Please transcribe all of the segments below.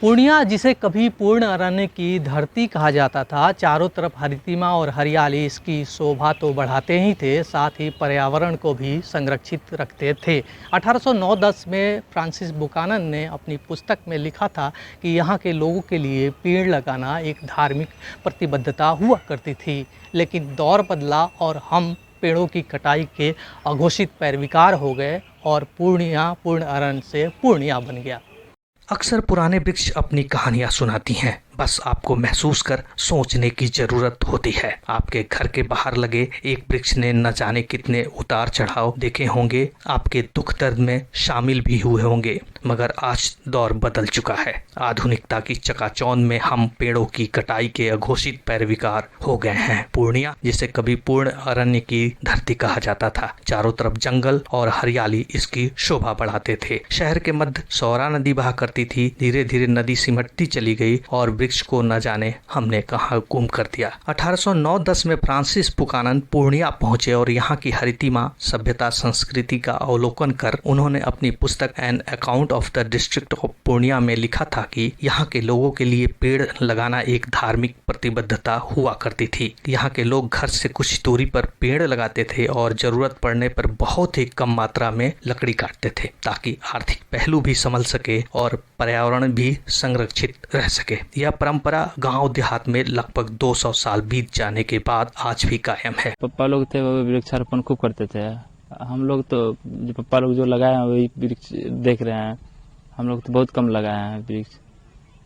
पूर्णिया, जिसे कभी पूर्ण अरण्य की धरती कहा जाता था, चारों तरफ हरितिमा और हरियाली इसकी शोभा तो बढ़ाते ही थे, साथ ही पर्यावरण को भी संरक्षित रखते थे। 1809-10 में फ्रांसिस बुकानन ने अपनी पुस्तक में लिखा था कि यहाँ के लोगों के लिए पेड़ लगाना एक धार्मिक प्रतिबद्धता हुआ करती थी। लेकिन दौर बदला और हम पेड़ों की कटाई के अघोषित पैरविकार हो गए और पूर्णिया पूर्ण अरण्य से पूर्णिया बन गया। अक्सर पुराने वृक्ष अपनी कहानियां सुनाती हैं, बस आपको महसूस कर सोचने की ज़रूरत होती है। आपके घर के बाहर लगे एक वृक्ष ने न जाने कितने उतार चढ़ाव देखे होंगे, आपके दुख दर्द में शामिल भी हुए होंगे, मगर आज दौर बदल चुका है। आधुनिकता की चकाचौंध में हम पेड़ों की कटाई के अघोषित पैरविकार हो गए हैं। पूर्णिया, जिसे कभी पूर्ण अरण्य की धरती कहा जाता था, चारों तरफ जंगल और हरियाली इसकी शोभा बढ़ाते थे। शहर के मध्य सौरा नदी बहा करती थी, धीरे धीरे नदी सिमटती चली गई और वृक्ष को न जाने हमने कहां गुम कर दिया। 1809-10 में फ्रांसिस बुकानन पूर्णिया पहुंचे और यहाँ की हरितिमा सभ्यता संस्कृति का अवलोकन कर उन्होंने अपनी पुस्तक an account of the district of Purnia में लिखा था कि यहाँ के लोगों के लिए पेड़ लगाना एक धार्मिक प्रतिबद्धता हुआ करती थी। यहाँ के लोग घर से कुछ दूरी पर पेड़ लगाते थे और जरूरत पड़ने पर बहुत ही कम मात्रा में लकड़ी काटते थे, ताकि आर्थिक पहलू भी संभल सके और पर्यावरण भी संरक्षित रह सके। यह परंपरा गांव देहात में लगभग 200 साल बीत जाने के बाद आज भी कायम है। पापा लोग थे वो वृक्षारोपण खूब करते थे। हम लोग तो जो पापा लोग जो लगाए हैं वही वृक्ष देख रहे हैं। हम लोग तो बहुत कम लगाए हैं वृक्ष,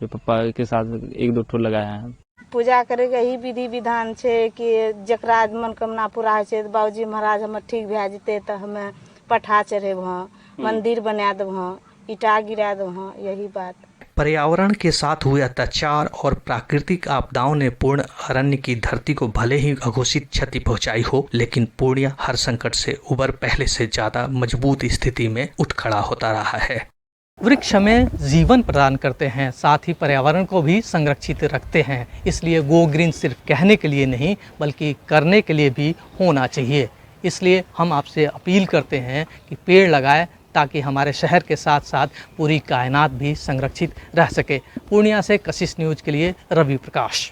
जो पापा के साथ एक दो ठो लगाए हैं। पूजा करे के ही विधि विधान छे कि जकरा मनोकामना पूरा है छे, बाबूजी महाराज हमर ठीक भए जेते तो हमें पठा चढ़ेब, मंदिर बना देब, ईटा गिरा देब, यही बात। पर्यावरण के साथ हुए अत्याचार और प्राकृतिक आपदाओं ने पूर्ण अरण्य की धरती को भले ही अघोषित क्षति पहुंचाई हो, लेकिन पूर्णिया हर संकट से उबर पहले से ज्यादा मजबूत स्थिति में उठ खड़ा होता रहा है। वृक्ष हमें जीवन प्रदान करते हैं, साथ ही पर्यावरण को भी संरक्षित रखते हैं। इसलिए गो ग्रीन सिर्फ कहने के लिए नहीं बल्कि करने के लिए भी होना चाहिए। इसलिए हम आपसे अपील करते हैं कि पेड़ लगाएं, ताकि हमारे शहर के साथ साथ पूरी कायनात भी संरक्षित रह सके। पूर्णिया से कशिश न्यूज़ के लिए रवि प्रकाश।